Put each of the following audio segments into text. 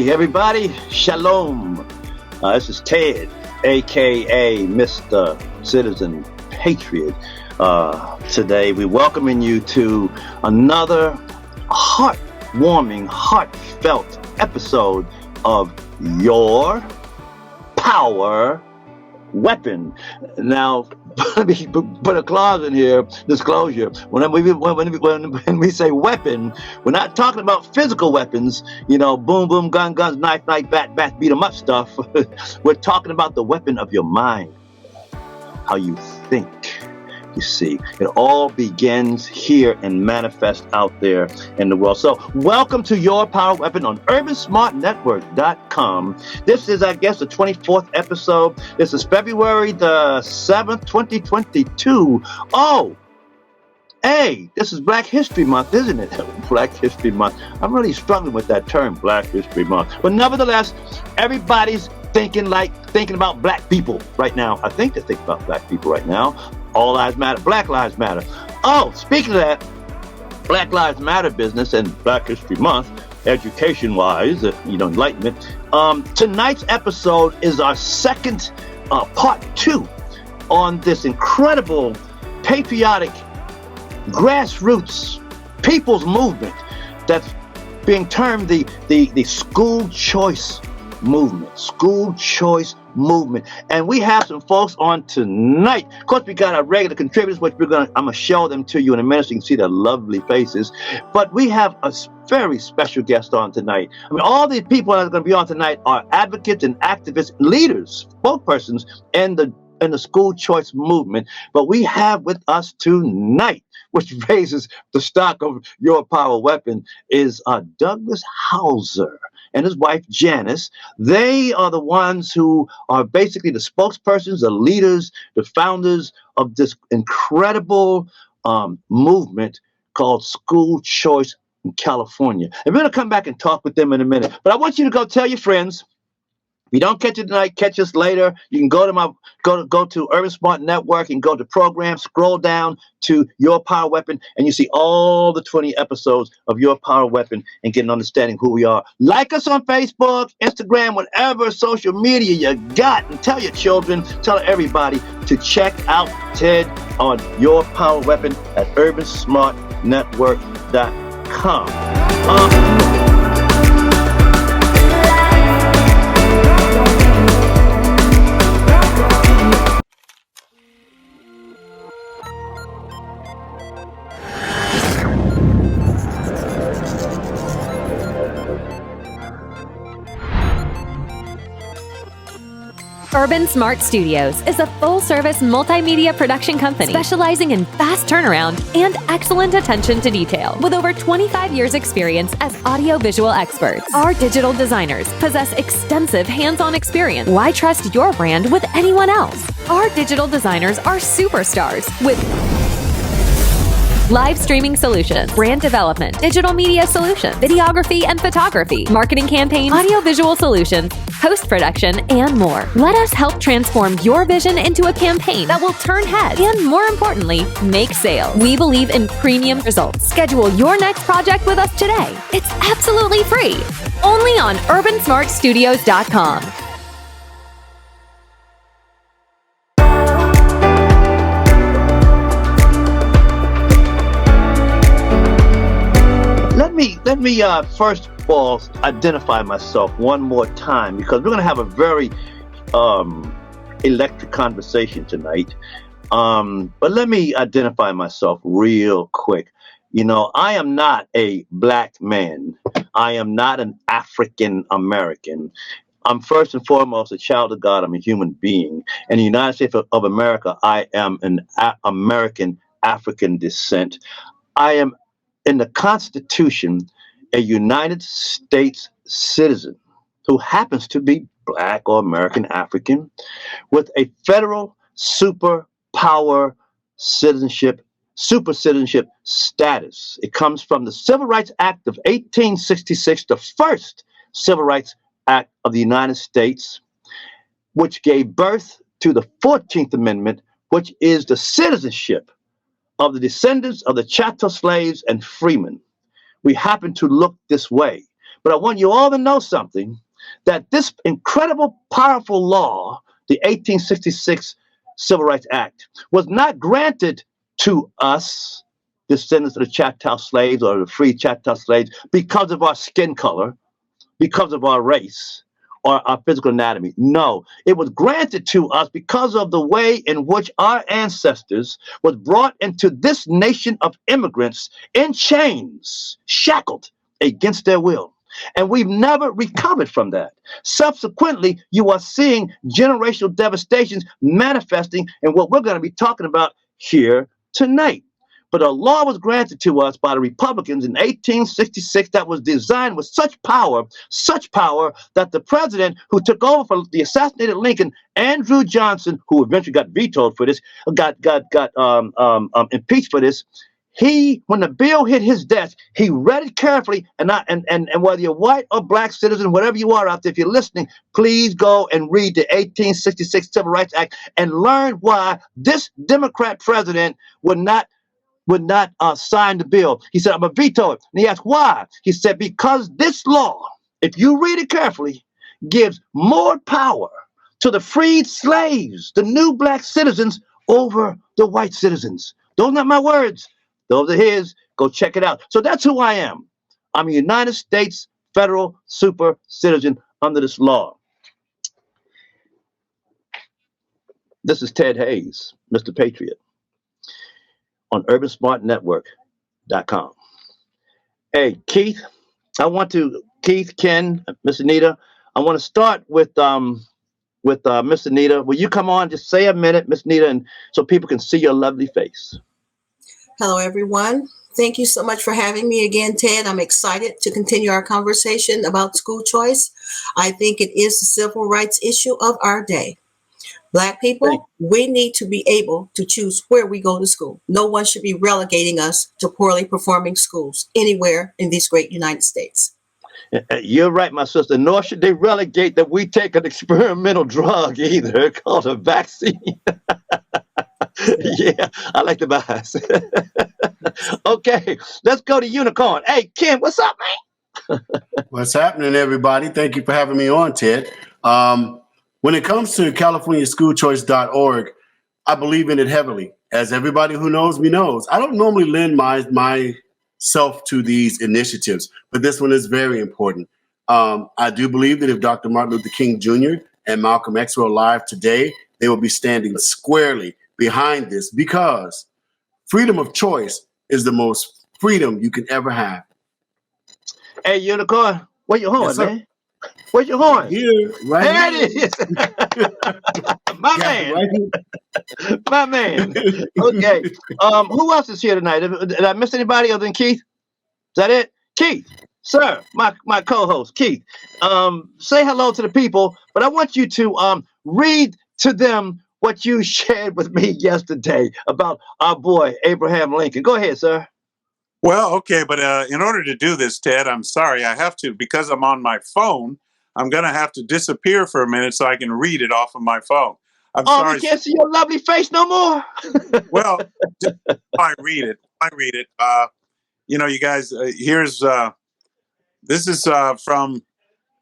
Hey everybody, Shalom. This is Ted, aka Mr. Citizen Patriot. Today we're welcoming you to another heartwarming, heartfelt episode of Your Power Weapon. Now, let me put a clause in here, disclosure. When we say weapon, we're not talking about physical weapons, boom, boom, guns, knife, bat, beat 'em up stuff. We're talking about the weapon of your mind, how you think. You see, it all begins here and manifests out there in the world. So welcome to Your Power Weapon on UrbanSmartNetwork.com. This is, I guess, the 24th episode. This is February the 7th, 2022. Oh, hey, this is Black History Month, isn't it? Black History Month. I'm really struggling with that term, Black History Month. But nevertheless, everybody's thinking about black people right now. I think they think about black people right now. All lives matter. Black lives matter. Oh, speaking of that, Black Lives Matter business and Black History Month, education-wise, enlightenment. Tonight's episode is our second part 2 on this incredible patriotic grassroots people's movement that's being termed the school choice movement. And we have some folks on tonight. Of course, we got our regular contributors, which I'm gonna show them to you in a minute so you can see their lovely faces. But we have a very special guest on tonight. I mean, all these people that are going to be on tonight are advocates and activists, leaders, spokespersons in the school choice movement. But we have with us tonight, which raises the stock of Your Power Weapon, is Douglas Hauser and his wife Janice. They are the ones who are basically the spokespersons, the leaders, the founders of this incredible movement called School Choice in California. And we're going to come back and talk with them in a minute. But I want you to go tell your friends. If you don't catch it tonight, catch us later. You can go to Urban Smart Network and go to programs, scroll down to Your Power Weapon, and you see all the 20 episodes of Your Power Weapon and get an understanding of who we are. Like us on Facebook, Instagram, whatever social media you got, and tell your children, tell everybody to check out Ted on Your Power Weapon at UrbanSmartNetwork.com. Urban Smart Studios is a full-service multimedia production company specializing in fast turnaround and excellent attention to detail. With over 25 years' experience as audio-visual experts, our digital designers possess extensive hands-on experience. Why trust your brand with anyone else? Our digital designers are superstars with live streaming solutions, brand development, digital media solutions, videography and photography, marketing campaigns, audiovisual solutions, post-production, and more. Let us help transform your vision into a campaign that will turn heads and, more importantly, make sales. We believe in premium results. Schedule your next project with us today. It's absolutely free. Only on UrbanSmartStudios.com. Let me first of all identify myself one more time, because we're going to have a very electric conversation tonight. But let me identify myself real quick. I am not a black man. I am not an African American. I'm first and foremost a child of God. I'm a human being. In the United States of America, I am an American African descent. I am in the Constitution a United States citizen who happens to be black or American African with a federal super citizenship status. It comes from the Civil Rights Act of 1866, the first Civil Rights Act of the United States, which gave birth to the 14th Amendment, which is the citizenship of the descendants of the chattel slaves and freemen. We happen to look this way. But I want you all to know something, that this incredible, powerful law, the 1866 Civil Rights Act, was not granted to us, descendants of the Choctaw slaves or the free Choctaw slaves, because of our skin color, because of our race, or our physical anatomy. No, it was granted to us because of the way in which our ancestors was brought into this nation of immigrants in chains, shackled against their will. And we've never recovered from that. Subsequently, you are seeing generational devastations manifesting in what we're going to be talking about here tonight. But a law was granted to us by the Republicans in 1866 that was designed with such power that the president who took over for the assassinated Lincoln, Andrew Johnson, who eventually got vetoed for this, got impeached for this. When the bill hit his desk, he read it carefully, and whether you're white or black citizen, whatever you are out there, if you're listening, please go and read the 1866 Civil Rights Act and learn why this Democrat president would not sign the bill. He said, I'm going to veto it. And he asked, why? He said, because this law, if you read it carefully, gives more power to the freed slaves, the new black citizens, over the white citizens. Those are not my words. Those are his. Go check it out. So that's who I am. I'm a United States federal super citizen under this law. This is Ted Hayes, Mr. Patriot, on urbansmartnetwork.com. Hey, Keith, Keith, Ken, Miss Anita, I want to start with Miss Anita. Will you come on, just say a minute, Miss Anita, and so people can see your lovely face. Hello, everyone. Thank you so much for having me again, Ted. I'm excited to continue our conversation about school choice. I think it is the civil rights issue of our day. Black people, we need to be able to choose where we go to school. No one should be relegating us to poorly performing schools anywhere in these great United States. You're right, my sister. Nor should they relegate that we take an experimental drug either, called a vaccine. Yeah, I like the bias. Okay, let's go to Unicorn. Hey, Ken, what's up, man? What's happening, everybody? Thank you for having me on, Ted. When it comes to CaliforniaSchoolChoice.org, I believe in it heavily. As everybody who knows me knows, I don't normally lend myself to these initiatives, but this one is very important. I do believe that if Dr. Martin Luther King Jr. and Malcolm X were alive today, they will be standing squarely behind this, because freedom of choice is the most freedom you can ever have. Hey, Unicorn, where your horn, Yes, man? Where's your horn? Here, right There here. it is. My man. Right here. My man. Okay. Who else is here tonight? Did I miss anybody other than Keith? Is that it? Keith, sir, my co-host, Keith. Say hello to the people, but I want you to read to them what you shared with me yesterday about our boy Abraham Lincoln. Go ahead, sir. Well, okay, but in order to do this, Ted, I'm sorry, I have to, because I'm on my phone, I'm going to have to disappear for a minute so I can read it off of my phone. I'm sorry. We can't see your lovely face no more. Well, I read it. You guys, this is from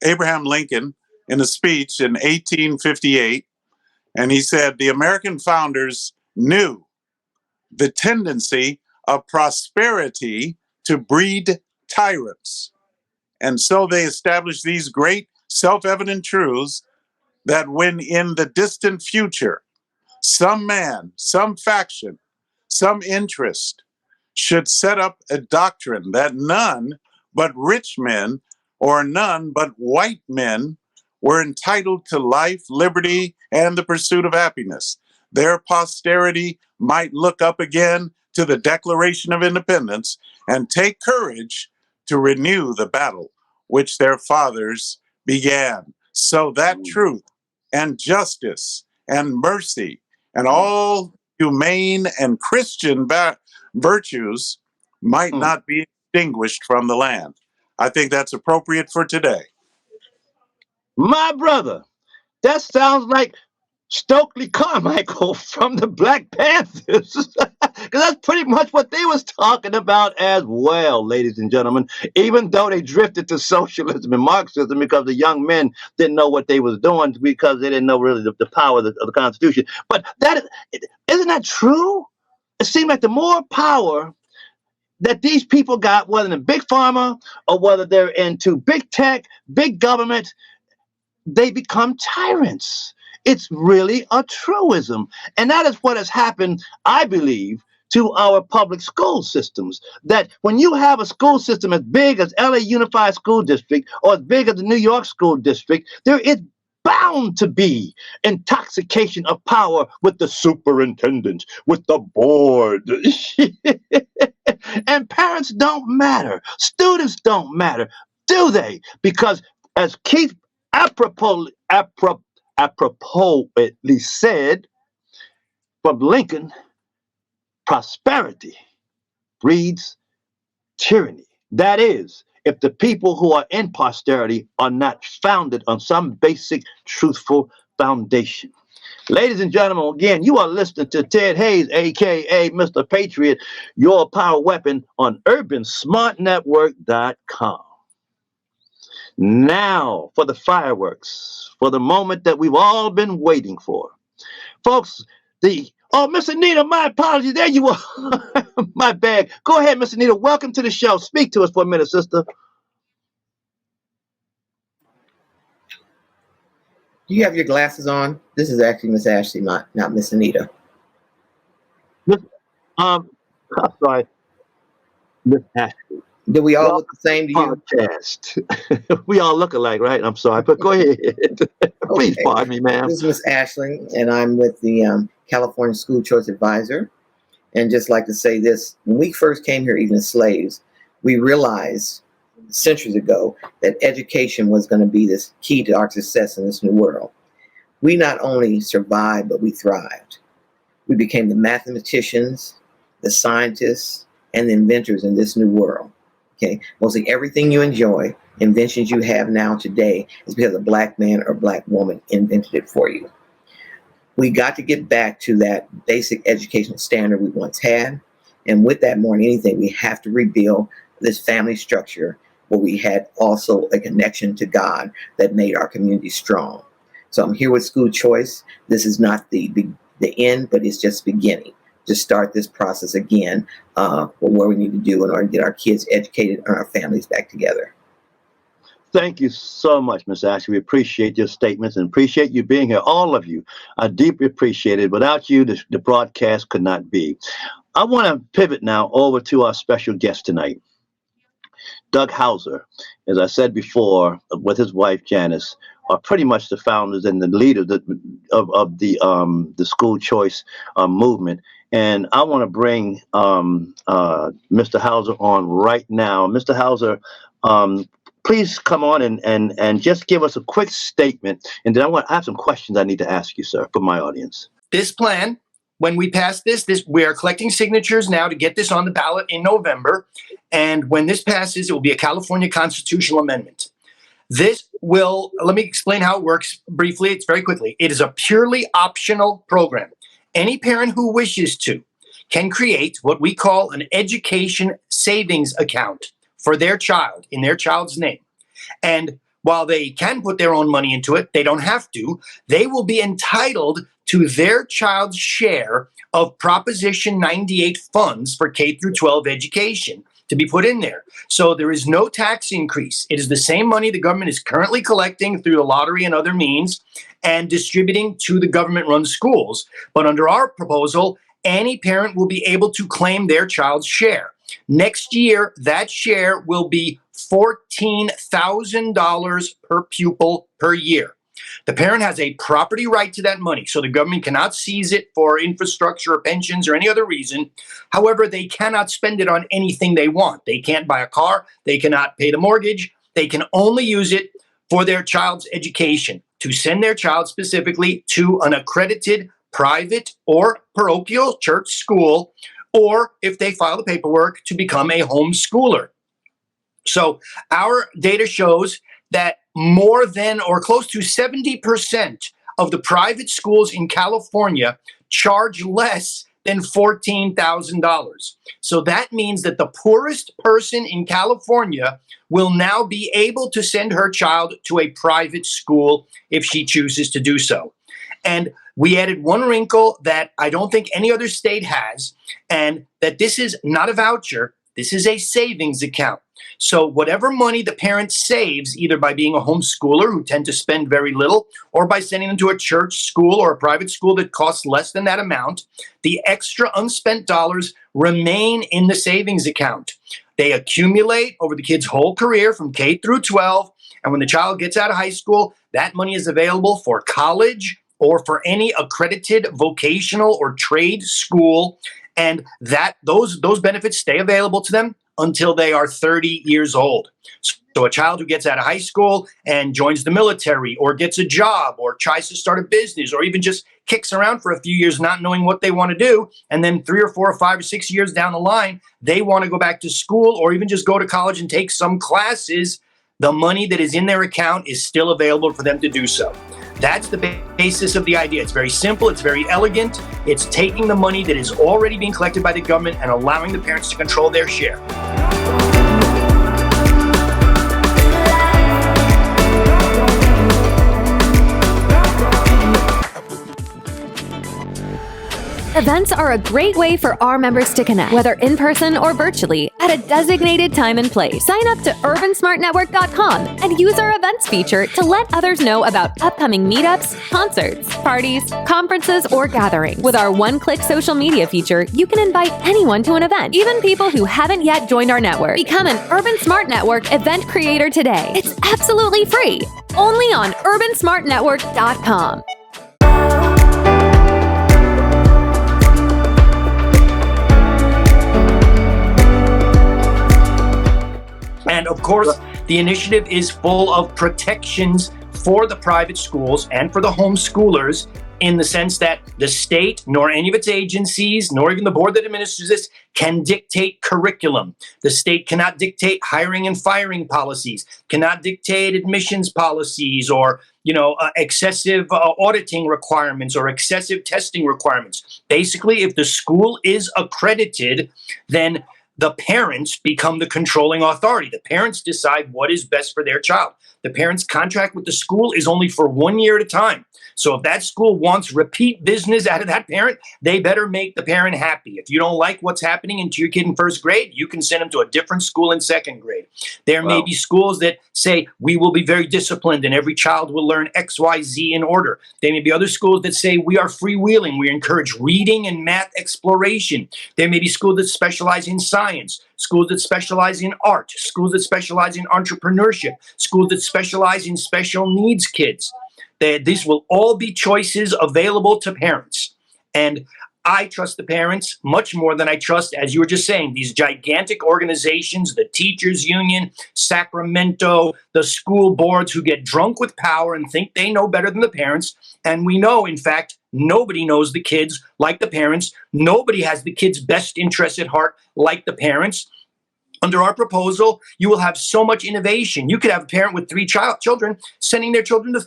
Abraham Lincoln in a speech in 1858. And he said, the American founders knew the tendency of prosperity to breed tyrants. And so they established these great self-evident truths that when in the distant future, some man, some faction, some interest should set up a doctrine that none but rich men or none but white men were entitled to life, liberty, and the pursuit of happiness, their posterity might look up again to the Declaration of Independence and take courage to renew the battle which their fathers began. So that truth and justice and mercy and all humane and Christian virtues might not be extinguished from the land. I think that's appropriate for today. My brother, that sounds like Stokely Carmichael from the Black Panthers. Because Because that's pretty much what they was talking about as well, ladies and gentlemen, even though they drifted to socialism and Marxism because the young men didn't know what they was doing because they didn't know really the power of the Constitution. But isn't that true? It seemed like the more power that these people got, whether in big pharma or whether they're into big tech, big government, they become tyrants. It's really a truism. And that is what has happened, I believe, to our public school systems. That when you have a school system as big as LA Unified School District or as big as the New York School District, there is bound to be intoxication of power with the superintendent, with the board. And parents don't matter. Students don't matter, do they? Because as Keith appropriately said from Lincoln, prosperity breeds tyranny. That is, if the people who are in posterity are not founded on some basic, truthful foundation. Ladies and gentlemen, again, you are listening to Ted Hayes, a.k.a. Mr. Patriot, your power weapon on UrbanSmartNetwork.com. Now for the fireworks, for the moment that we've all been waiting for. Folks, Miss Anita, my apologies. There you are. My bad. Go ahead, Miss Anita. Welcome to the show. Speak to us for a minute, sister. Do you have your glasses on? This is actually Miss Ashley, not Miss Anita. I'm sorry, Miss Ashley. Do we all look the same to you? Podcast. We all look alike, right? I'm sorry, but go ahead. Please pardon me, ma'am. This is Miss Ashley, and I'm with the California School Choice Advisor. And just like to say this, when we first came here, even as slaves, we realized centuries ago that education was going to be this key to our success in this new world. We not only survived, but we thrived. We became the mathematicians, the scientists, and the inventors in this new world. Okay, mostly everything you enjoy, inventions you have now today, is because a black man or black woman invented it for you. We got to get back to that basic educational standard we once had. And with that, more than anything, we have to rebuild this family structure where we had also a connection to God that made our community strong. So I'm here with School Choice. This is not the end, but it's just beginning to start this process again for what we need to do in order to get our kids educated and our families back together. Thank you so much, Miss Ashley. We appreciate your statements and appreciate you being here, all of you. I deeply appreciate it. Without you, the broadcast could not be. I want to pivot now over to our special guest tonight. Doug Hauser, as I said before, with his wife Janice, are pretty much the founders and the leaders of the school choice movement. And I want to bring Mr. Hauser on right now. Mr. Hauser, please come on and just give us a quick statement. And then I have some questions I need to ask you, sir, for my audience. This plan, when we pass this, we are collecting signatures now to get this on the ballot in November. And when this passes, it will be a California constitutional amendment. This will, let me explain how it works briefly. It's very quickly. It is a purely optional program. Any parent who wishes to can create what we call an education savings account for their child in their child's name. And while they can put their own money into it, they don't have to. They will be entitled to their child's share of Proposition 98 funds for K through 12 education to be put in there. So there is no tax increase. It is the same money the government is currently collecting through the lottery and other means and distributing to the government-run schools. But under our proposal, any parent will be able to claim their child's share. Next year, that share will be $14,000 per pupil per year. The parent has a property right to that money, so the government cannot seize it for infrastructure or pensions or any other reason. However, they cannot spend it on anything they want. They can't buy a car. They cannot pay the mortgage. They can only use it for their child's education, to send their child specifically to an accredited private or parochial church school, or if they file the paperwork, to become a homeschooler. So our data shows that more than or close to 70% of the private schools in California charge less than $14,000. So that means that the poorest person in California will now be able to send her child to a private school if she chooses to do so. And we added one wrinkle that I don't think any other state has, and that this is not a voucher, this is a savings account. So whatever money the parent saves, either by being a homeschooler who tend to spend very little, or by sending them to a church school or a private school that costs less than that amount, the extra unspent dollars remain in the savings account. They accumulate over the kid's whole career from K through 12, and when the child gets out of high school, that money is available for college or for any accredited vocational or trade school, and that those benefits stay available to them until they are 30 years old. So a child who gets out of high school and joins the military or gets a job or tries to start a business or even just kicks around for a few years not knowing what they want to do, and then 3 or 4 or 5 or 6 years down the line, they want to go back to school or even just go to college and take some classes, the money that is in their account is still available for them to do so. That's the basis of the idea. It's very simple. It's very elegant. It's taking the money that is already being collected by the government and allowing the parents to control their share. Events are a great way for our members to connect, whether in person or virtually, at a designated time and place. Sign up to urbansmartnetwork.com and use our events feature to let others know about upcoming meetups, concerts, parties, conferences, or gatherings. With our one-click social media feature, you can invite anyone to an event, even people who haven't yet joined our network. Become an Urban Smart Network event creator today. It's absolutely free, only on urbansmartnetwork.com. And of course, the initiative is full of protections for the private schools and for the homeschoolers, in the sense that the state, nor any of its agencies, nor even the board that administers this, can dictate curriculum. The state cannot dictate hiring and firing policies, cannot dictate admissions policies, or excessive auditing requirements or excessive testing requirements. Basically, if the school is accredited, then the parents become the controlling authority. The parents decide what is best for their child. The parents' contract with the school is only for 1 year at a time. So if that school wants repeat business out of that parent, they better make the parent happy. If you don't like what's happening to your kid in first grade, you can send them to a different school in second grade. There may be schools that say, we will be very disciplined and every child will learn X, Y, Z in order. There may be other schools that say, we are freewheeling. We encourage reading and math exploration. There may be schools that specialize in science, schools that specialize in art, schools that specialize in entrepreneurship, schools that specialize in special needs kids. These will all be choices available to parents. And I trust the parents much more than I trust, as you were just saying, these gigantic organizations, the teachers union, Sacramento, the school boards, who get drunk with power and think they know better than the parents. And we know, in fact, nobody knows the kids like the parents. Nobody has the kids' best interests at heart like the parents. Under our proposal, you will have so much innovation. You could have a parent with 3 children sending their children to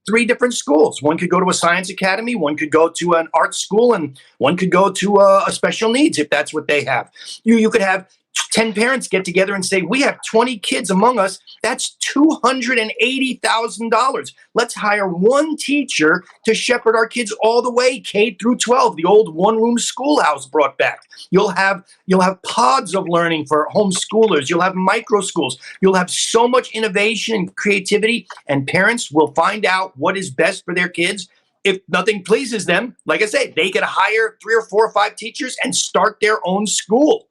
3 different schools. One could go to a science academy, one could go to an art school, and one could go to a special needs if that's what they have. You could have 10 parents get together and say, we have 20 kids among us. That's $280,000. Let's hire one teacher to shepherd our kids all the way K through 12, the old one-room schoolhouse brought back. You'll have pods of learning for homeschoolers. You'll have micro schools. You'll have so much innovation and creativity, and parents will find out what is best for their kids. If nothing pleases them, like I say, they could hire 3 or 4 or 5 teachers and start their own school.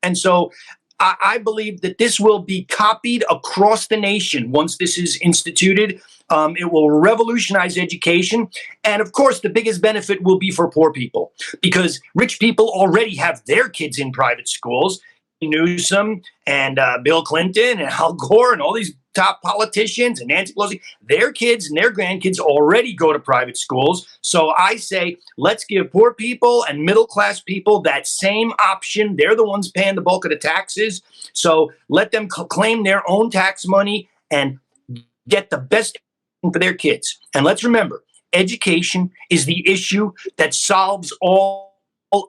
And so I believe that this will be copied across the nation once this is instituted. It will revolutionize education. And of course, the biggest benefit will be for poor people, because rich people already have their kids in private schools. Newsom and Bill Clinton and Al Gore and all these top politicians and Nancy Pelosi, their kids and their grandkids already go to private schools. So I say, let's give poor people and middle-class people that same option. They're the ones paying the bulk of the taxes. So let them claim their own tax money and get the best for their kids. And let's remember, education is the issue that solves all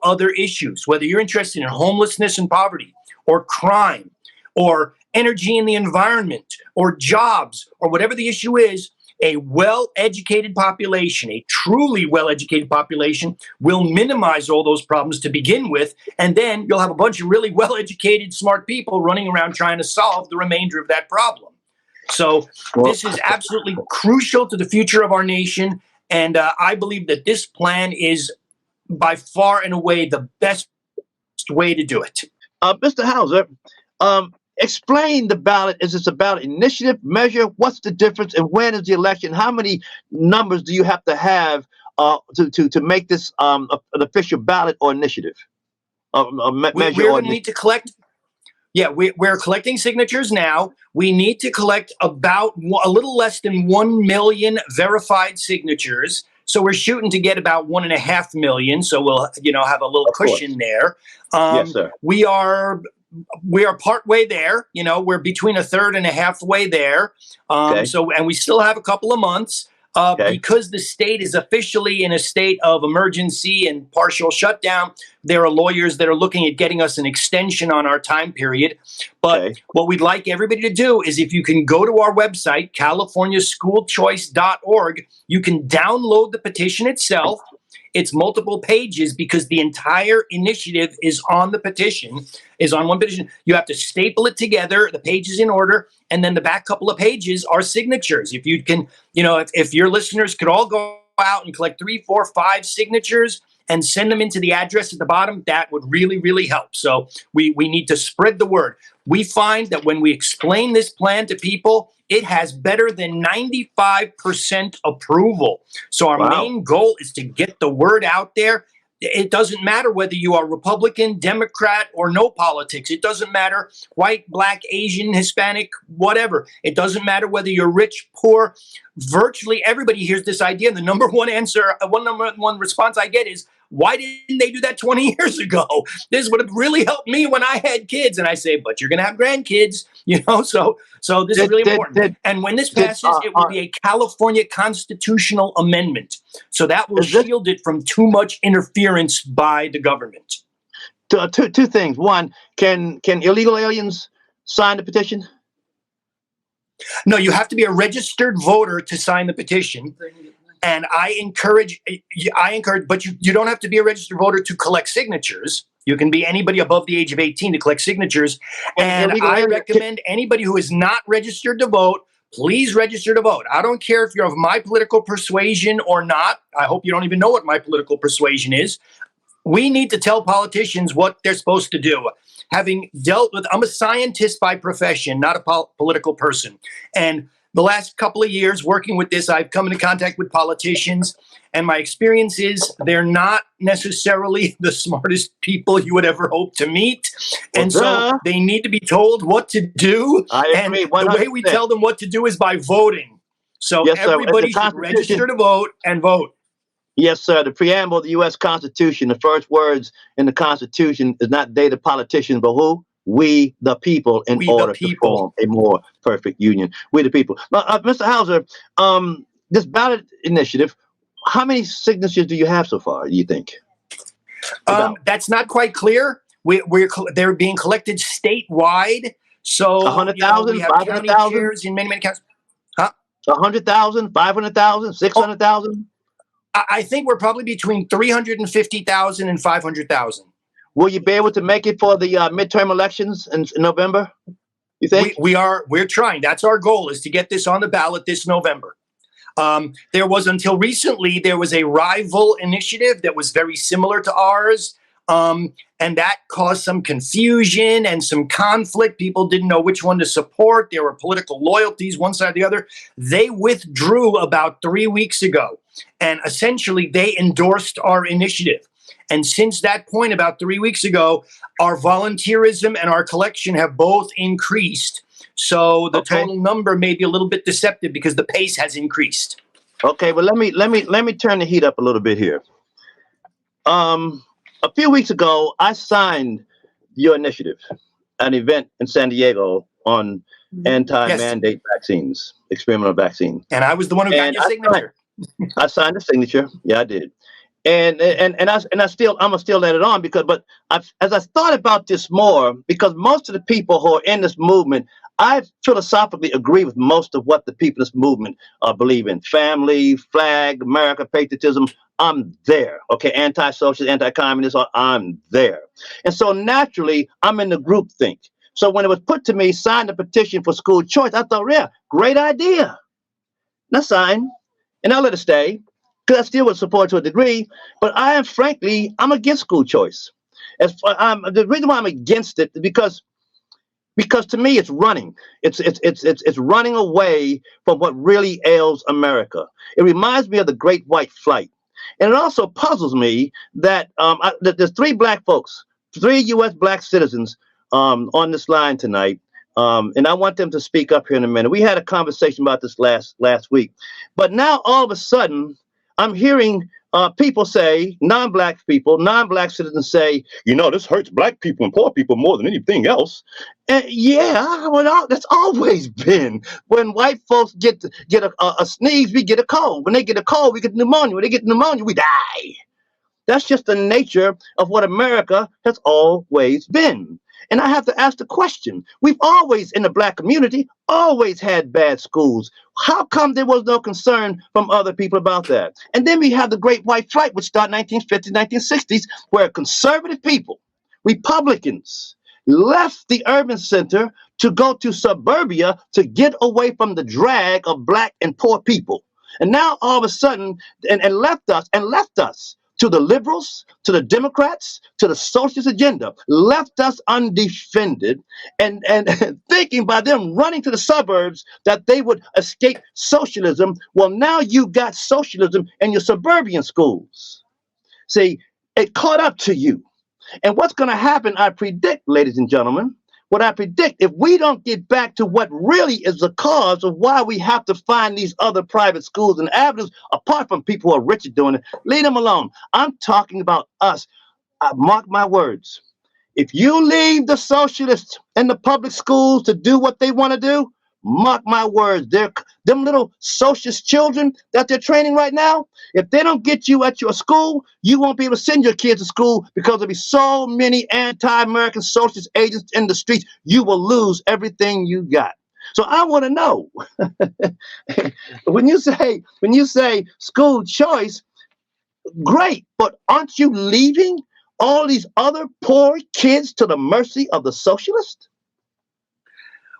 other issues, whether you're interested in homelessness and poverty, or crime, or energy and the environment, or jobs, or whatever the issue is, a well-educated population, a truly well-educated population, will minimize all those problems to begin with, and then you'll have a bunch of really well-educated, smart people running around trying to solve the remainder of that problem. So this is absolutely crucial to the future of our nation, and I believe that this plan is by far and away the best way to do it. Mr. Hauser, explain the ballot. Is this a ballot initiative, measure? What's the difference, and when is the election? How many numbers do you have to have to make this an official ballot or initiative? We're going to need to collect. Yeah, we're collecting signatures now. We need to collect about a little less than 1 million verified signatures. So we're shooting to get about 1.5 million. So we'll, have a little cushion there. Yes, sir. We are part way there. We're between a third and a halfway there. Okay. And we still have a couple of months. Because the state is officially in a state of emergency and partial shutdown, there are lawyers that are looking at getting us an extension on our time period. But what we'd like everybody to do is, if you can go to our website, californiaschoolchoice.org, you can download the petition itself. It's multiple pages because the entire initiative is on the petition, is on one petition. You have to staple it together, the pages in order, and then the back couple of pages are signatures. If you can, if your listeners could all go out and collect 3, 4, 5 signatures and send them into the address at the bottom, that would really, really help. So we need to spread the word. We find that when we explain this plan to people, it has better than 95% approval. So our main goal is to get the word out there. It doesn't matter whether you are Republican, Democrat, or no politics. It doesn't matter white, black, Asian, Hispanic, whatever. It doesn't matter whether you're rich, poor. Virtually everybody hears this idea. And the number one response I get is, why didn't they do that 20 years ago? This would have really helped me when I had kids. And I say, but you're going to have grandkids, so this is really important. And when this passes, it will be a California constitutional amendment. So that will shield it from too much interference by the government. Two things. One, can illegal aliens sign the petition? No, you have to be a registered voter to sign the petition. And I encourage, but you don't have to be a registered voter to collect signatures. You can be anybody above the age of 18 to collect signatures. And I recommend anybody who is not registered to vote, please register to vote. I don't care if you're of my political persuasion or not. I hope you don't even know what my political persuasion is. We need to tell politicians what they're supposed to do. Having dealt with, I'm a scientist by profession, not a political person. And the last couple of years working with this, I've come into contact with politicians, and my experience is they're not necessarily the smartest people you would ever hope to meet. And so they need to be told what to do. And the way we tell them what to do is by voting. So everybody should register to vote and vote. Yes, sir. The preamble of the U.S. Constitution, the first words in the Constitution is not they, the politicians, but who? We, the people, in order to form a more perfect union. We, the people. Mr. Hauser, this ballot initiative, how many signatures do you have so far, do you think? That's not quite clear. They're being collected statewide. So 100,000, we have 500,000 county chairs in many counties. 100,000, 500,000, 600,000? I think we're probably between 350,000 and 500,000. Will you be able to make it for the midterm elections in November? You think? We're trying. That's our goal, is to get this on the ballot this November. Until recently, there was a rival initiative that was very similar to ours. And that caused some confusion and some conflict. People didn't know which one to support. There were political loyalties, one side or the other. They withdrew about 3 weeks ago. And essentially, they endorsed our initiative. And since that point, about 3 weeks ago, our volunteerism and our collection have both increased. So the total number may be a little bit deceptive because the pace has increased. Okay, well, let me turn the heat up a little bit here. A few weeks ago, I signed your initiative, an event in San Diego on anti-mandate vaccines, experimental vaccine. And I was the one who got your signature. I signed the signature. Yeah, I did. I'm gonna still let it on because, but as I thought about this more, because most of the people who are in this movement, I philosophically agree with most of what the people in this movement believe in: family, flag, America, patriotism. I'm there. Okay, anti-socialist, anti-communist. I'm there, and so naturally, I'm in the group think. So when it was put to me, sign the petition for school choice, I thought, yeah, great idea. Now sign, and I'll let it stay, because I still would support to a degree. But I'm against school choice. The reason why I'm against it is because to me it's running. It's running away from what really ails America. It reminds me of the Great White Flight, and it also puzzles me that there's three black folks, three U.S. black citizens on this line tonight. And I want them to speak up here in a minute. We had a conversation about this last week, but now all of a sudden I'm hearing people say, non-black citizens say, this hurts black people and poor people more than anything else. And yeah, well, that's always been. When white folks get a sneeze, we get a cold. When they get a cold, we get pneumonia. When they get pneumonia, we die. That's just the nature of what America has always been. And I have to ask the question, we've always, in the black community, always had bad schools. How come there was no concern from other people about that? And then we have the Great White Flight, which started in 1950s, 1960s, where conservative people, Republicans, left the urban center to go to suburbia to get away from the drag of black and poor people. And now all of a sudden, and left us to the liberals, to the Democrats, to the socialist agenda, left us undefended, and thinking by them running to the suburbs that they would escape socialism. Well, now you got socialism in your suburban schools. See, it caught up to you. And what's going to happen, I predict, ladies and gentlemen, if we don't get back to what really is the cause of why we have to find these other private schools and avenues, apart from people who are rich at doing it, leave them alone. I'm talking about us. Mark my words. If you leave the socialists and the public schools to do what they want to do, mark my words, them little socialist children that they're training right now, if they don't get you at your school, you won't be able to send your kids to school because there'll be so many anti-American socialist agents in the streets, you will lose everything you got. So I want to know, when you say school choice, great, but aren't you leaving all these other poor kids to the mercy of the socialists?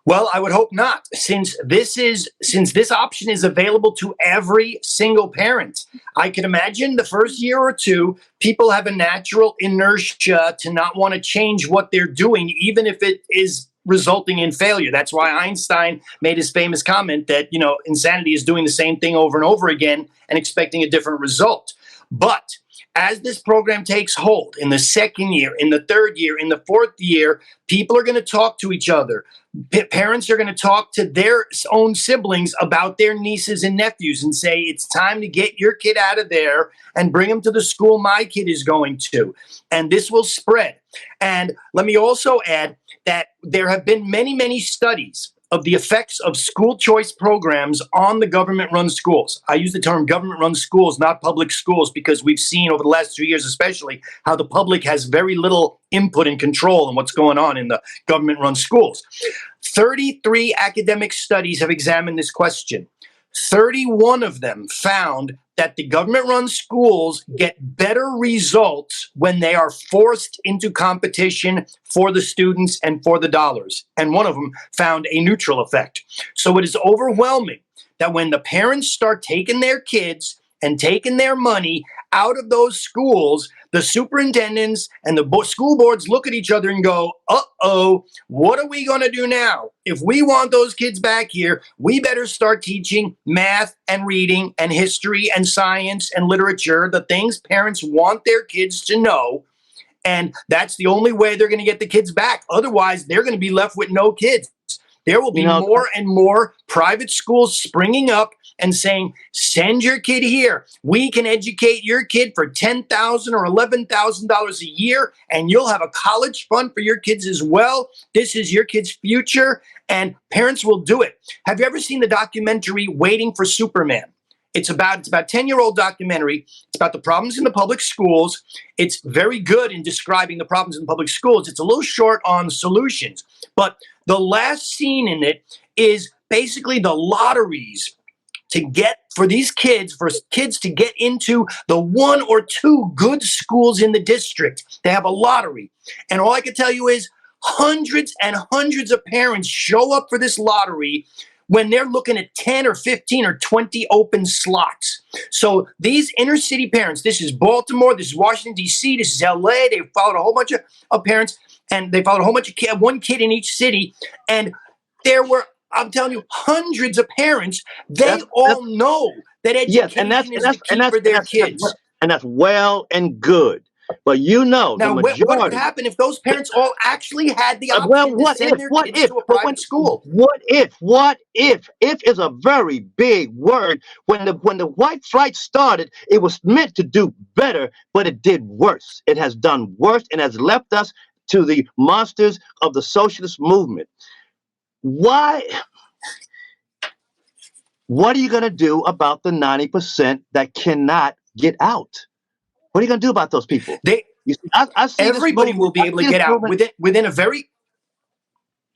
Well, I would hope not, since this option is available to every single parent. I can imagine the first year or two, people have a natural inertia to not want to change what they're doing, even if it is resulting in failure. That's why Einstein made his famous comment that, insanity is doing the same thing over and over again and expecting a different result. But as this program takes hold in the second year, in the third year, in the fourth year, people are going to talk to each other. Parents are going to talk to their own siblings about their nieces and nephews and say, it's time to get your kid out of there and bring him to the school my kid is going to. And this will spread. And let me also add that there have been many, many studies of the effects of school choice programs on the government-run schools. I use the term government-run schools, not public schools, because we've seen over the last 2 years especially how the public has very little input and control in what's going on in the government-run schools. 33 academic studies have examined this question. 31 of them found that the government-run schools get better results when they are forced into competition for the students and for the dollars. And one of them found a neutral effect. So it is overwhelming that when the parents start taking their kids and taking their money out of those schools, the superintendents and the school boards look at each other and go, uh-oh, what are we going to do now? If we want those kids back here, we better start teaching math and reading and history and science and literature, the things parents want their kids to know. And that's the only way they're going to get the kids back. Otherwise, they're going to be left with no kids. There will be more and more private schools springing up and saying, send your kid here. We can educate your kid for $10,000 or $11,000 a year, and you'll have a college fund for your kids as well. This is your kid's future, and parents will do it. Have you ever seen the documentary Waiting for Superman? It's about a 10-year-old documentary. It's about the problems in the public schools. It's very good in describing the problems in public schools. It's a little short on solutions, but the last scene in it is basically the lotteries to get for kids to get into the 1 or 2 good schools in the district. They have a lottery. And all I can tell you is hundreds and hundreds of parents show up for this lottery when they're looking at 10 or 15 or 20 open slots. So these inner city parents, this is Baltimore, this is Washington, D.C., this is L.A., they followed a whole bunch of parents, and they followed a whole bunch of kids, one kid in each city, and there were, I'm telling you, hundreds of parents. They all know that education is the key for their kids. And that's well and good. But you know, now, the majority. What would happen if those parents all actually had the option to send their kids to a private school? What if? If is a very big word. When the white flight started, it was meant to do better, but it did worse. It has done worse and has left us to the monsters of the socialist movement. Why? What are you going to do about the 90% that cannot get out? What are you going to do about those people? You see, I see everybody will be able to get out within a very.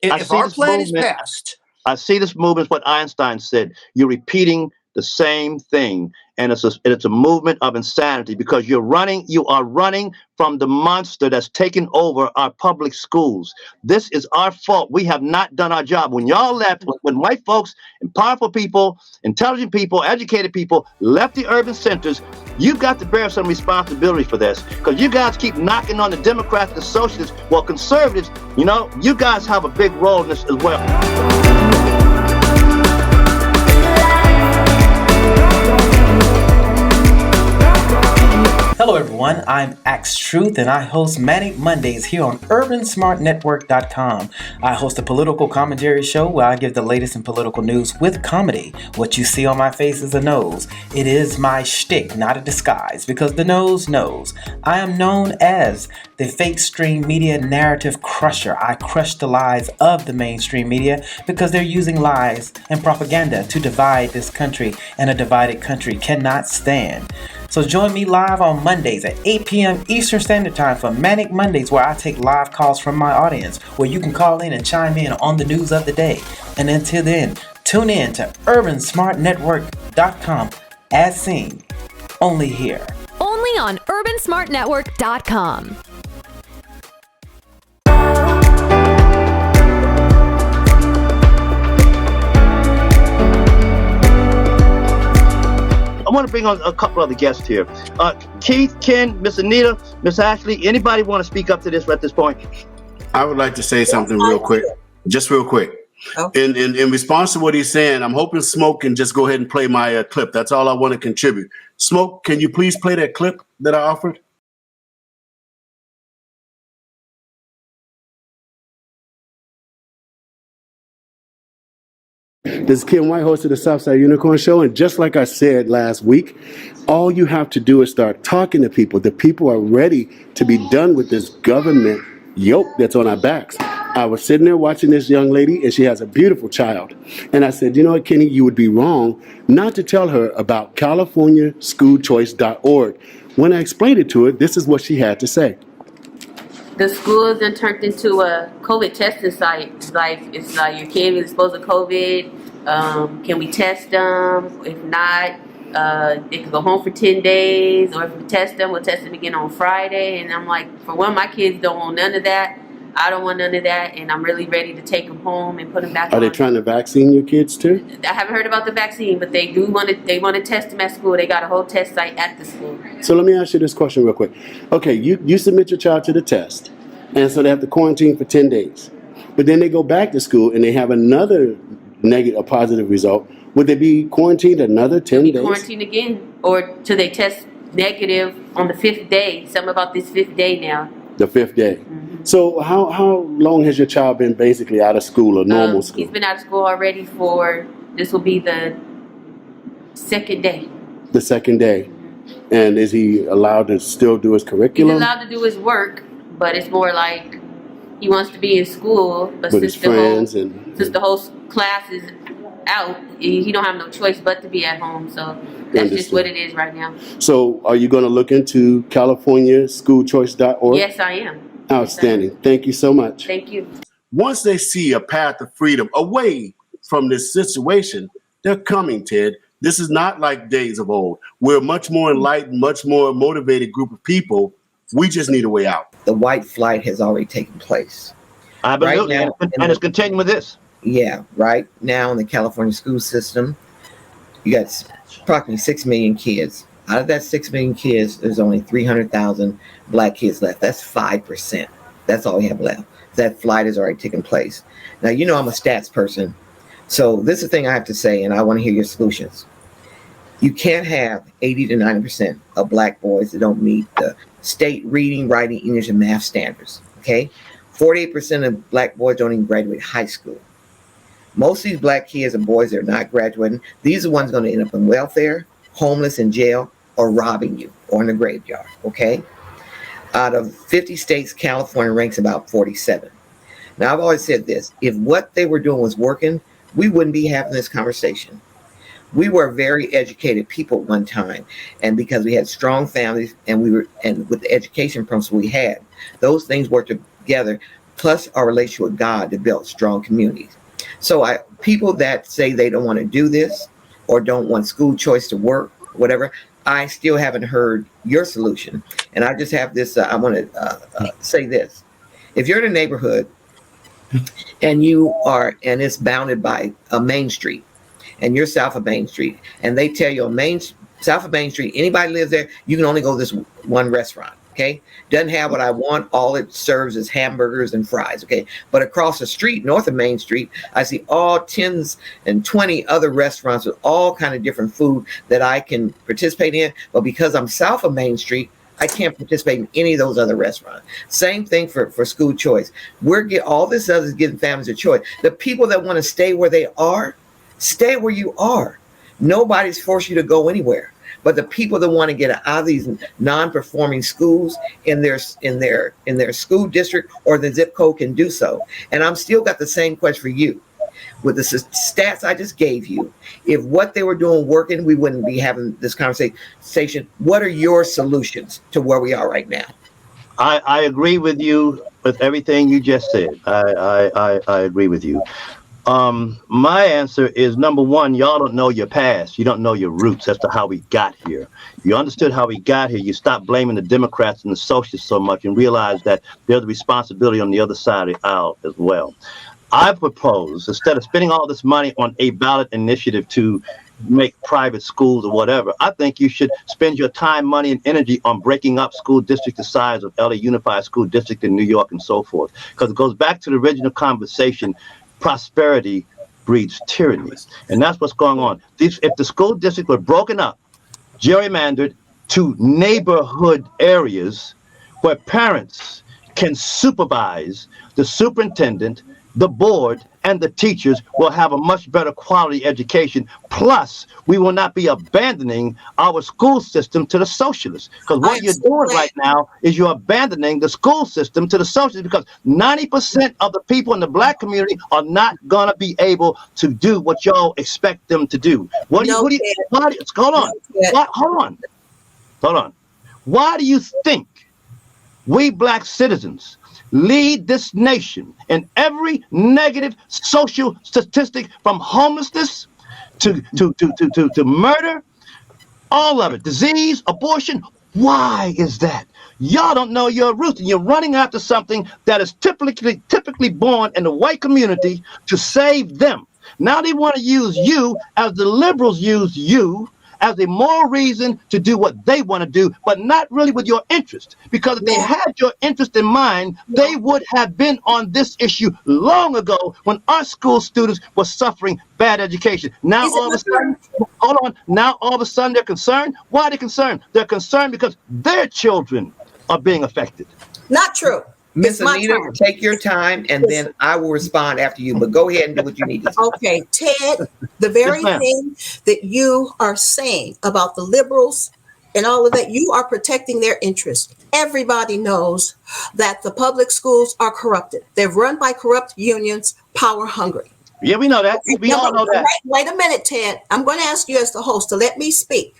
If our plan is passed, I see this movement. What Einstein said. You're repeating the same thing, and it's a movement of insanity because you are running from the monster that's taken over our public schools. This is our fault. We have not done our job. When y'all left, when white folks and powerful people, intelligent people, educated people left the urban centers, you've got to bear some responsibility for this because you guys keep knocking on the Democrats, the socialists, well, conservatives, you guys have a big role in this as well. Hello everyone, I'm Axe Truth and I host Manic Mondays here on UrbanSmartNetwork.com. I host a political commentary show where I give the latest in political news with comedy. What you see on my face is a nose. It is my shtick, not a disguise, because the nose knows. I am known as the fake stream media narrative crusher. I crush the lies of the mainstream media because they're using lies and propaganda to divide this country, and a divided country cannot stand. So join me live on Mondays at 8 p.m. Eastern Standard Time for Manic Mondays, where I take live calls from my audience, where you can call in and chime in on the news of the day. And until then, tune in to UrbanSmartNetwork.com as seen, only here. Only on UrbanSmartNetwork.com. I want to bring on a couple other guests here. Keith, Ken, Miss Anita, Miss Ashley, anybody want to speak up to this at this point? I would like to say something real quick. Okay. In response to what he's saying, I'm hoping Smoke can just go ahead and play my clip. That's all I want to contribute. Smoke, can you please play that clip that I offered? This is Ken White, host of the Southside Unicorn Show, and just like I said last week, all you have to do is start talking to people. The people are ready to be done with this government yoke that's on our backs. I was sitting there watching this young lady, and she has a beautiful child. And I said, you know what, Kenny, you would be wrong not to tell her about CaliforniaSchoolChoice.org. When I explained it to her, this is what she had to say. The schools are turned into a COVID testing site. It's like your kid is exposed to COVID. Can we test them? If not, they can go home for 10 days. Or if we test them, we'll test them again on Friday. And I'm like, for one, my kids don't want none of that. I don't want none of that, and I'm really ready to take them home and put them back on. Are they trying to vaccine your kids too? I haven't heard about the vaccine, but they want to test them at school. They got a whole test site at the school. So let me ask you this question real quick. Okay, you submit your child to the test, and so they have to quarantine for 10 days. But then they go back to school and they have another negative or positive result. Would they be quarantined another 10 days? Quarantine again, or till they test negative on the 5th day. Something about this 5th day now. The 5th day. Mm-hmm. So how long has your child been basically out of school or normal school? He's been out of school already this will be the 2nd day. The 2nd day. And is he allowed to still do his curriculum? He's allowed to do his work, but it's more like he wants to be in school. But with his friends since the whole class is out, he don't have no choice but to be at home. So that's just what it is right now. So are you going to look into CaliforniaSchoolChoice.org? Yes, I am. Outstanding. Yes, thank you so much. Thank you. Once they see a path of freedom away from this situation, they're coming, Ted. This is not like days of old. We're a much more enlightened, much more motivated group of people. We just need a way out. The white flight has already taken place. Absolutely. Right now, and it's continuing with this. Yeah, right now in the California school system, you got approximately 6 million kids. Out of that 6 million kids, there's only 300,000 black kids left. That's 5%. That's all we have left. That flight has already taken place. Now, you know I'm a stats person. So this is the thing I have to say, and I want to hear your solutions. You can't have 80 to 90% of black boys that don't meet the state reading, writing, English, and math standards, okay? 48% of black boys don't even graduate high school. Most of these black kids and boys that are not graduating, these are the ones going to end up in welfare, homeless, in jail, or robbing you, or in the graveyard, okay? Out of 50 states, California ranks about 47. Now, I've always said this. If what they were doing was working, we wouldn't be having this conversation. We were very educated people at one time, and because we had strong families and with the education principle we had, those things worked together, plus our relationship with God to build strong communities. So people that say they don't want to do this or don't want school choice to work, whatever, I still haven't heard your solution. And I just have this, I want to say this. If you're in a neighborhood and it's bounded by a Main Street, and you're south of Main Street, and they tell you south of Main Street, anybody lives there, you can only go to this one restaurant, okay? Doesn't have what I want. All it serves is hamburgers and fries, okay? But across the street, north of Main Street, I see all 10s and 20 other restaurants with all kind of different food that I can participate in. But because I'm south of Main Street, I can't participate in any of those other restaurants. Same thing for school choice. All this other is giving families a choice. The people that want to stay where they are, stay where you are. Nobody's forced you to go anywhere. But the people that want to get out of these non-performing schools in their school district or the zip code can do so. And I'm still got the same question for you. With the stats I just gave you, if what they were doing working, we wouldn't be having this conversation. What are your solutions to where we are right now? I agree with you with everything you just said. I agree with you. My answer is, number one, y'all don't know your past. You don't know your roots as to how we got here. If you understood how we got here, you stop blaming the Democrats and the socialists so much and realize that there's a responsibility on the other side of the aisle as well. I propose, instead of spending all this money on a ballot initiative to make private schools or whatever, I think you should spend your time, money, and energy on breaking up school districts the size of LA Unified School District in New York and so forth. Because it goes back to the original conversation. Prosperity breeds tyranny. And that's what's going on. If the school district were broken up, gerrymandered to neighborhood areas where parents can supervise, the superintendent, the board, and the teachers will have a much better quality education. Plus, we will not be abandoning our school system to the socialists. Because what you're doing right now is you're abandoning the school system to the socialists, because 90% of the people in the black community are not going to be able to do what y'all expect them to do. Hold on. Why do you think we black citizens lead this nation in every negative social statistic, from homelessness to murder, all of it, disease, abortion? Why is that? Y'all don't know your roots, and you're running after something that is typically born in the white community to save them. Now they want to use you as the liberals use you as a moral reason to do what they want to do, but not really with your interest. Because if they had your interest in mind, they would have been on this issue long ago when our school students were suffering bad education. Now all of a sudden they're concerned. Why are they concerned? They're concerned because their children are being affected. Not true. Miss Anita, take your time, and then I will respond after you. But go ahead and do what you need to do. Okay, Ted, the very thing that you are saying about the liberals and all of that, you are protecting their interests. Everybody knows that the public schools are corrupted. They're run by corrupt unions, power hungry. Yeah, we know that. We all know that. Wait a minute, Ted. I'm going to ask you as the host to let me speak,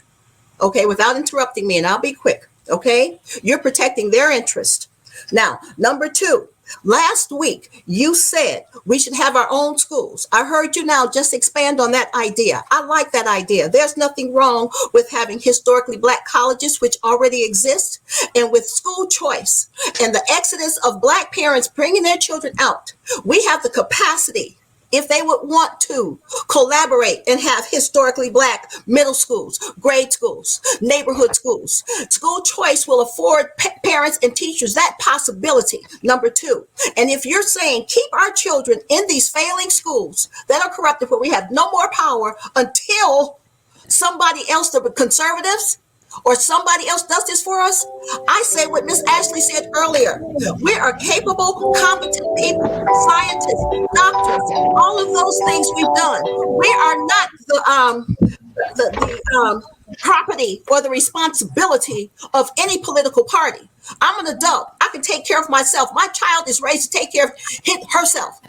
okay, without interrupting me, and I'll be quick, okay? You're protecting their interest. Now, number two, last week you said we should have our own schools. I heard you now just expand on that idea. I like that idea. There's nothing wrong with having historically Black colleges, which already exist, and with school choice and the exodus of Black parents bringing their children out. We have the capacity, if they would want to, collaborate and have historically Black middle schools, grade schools, neighborhood schools. School choice will afford parents and teachers that possibility, number two. And if you're saying keep our children in these failing schools that are corrupted, where we have no more power until somebody else, the conservatives, or somebody else does this for us, I say what Miss Ashley said earlier. We are capable, competent people, scientists, doctors, all of those things we've done. We are not the property or the responsibility of any political party. I'm an adult. I can take care of myself. My child is raised to take care of herself.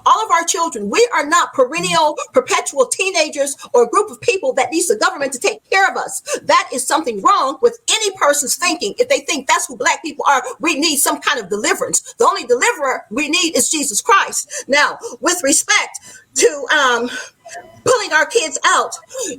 All of our children, we are not perennial, perpetual teenagers or a group of people that needs the government to take care of us. That is something wrong with any person's thinking. If they think that's who Black people are, we need some kind of deliverance. The only deliverer we need is Jesus Christ. Now, with respect to pulling our kids out,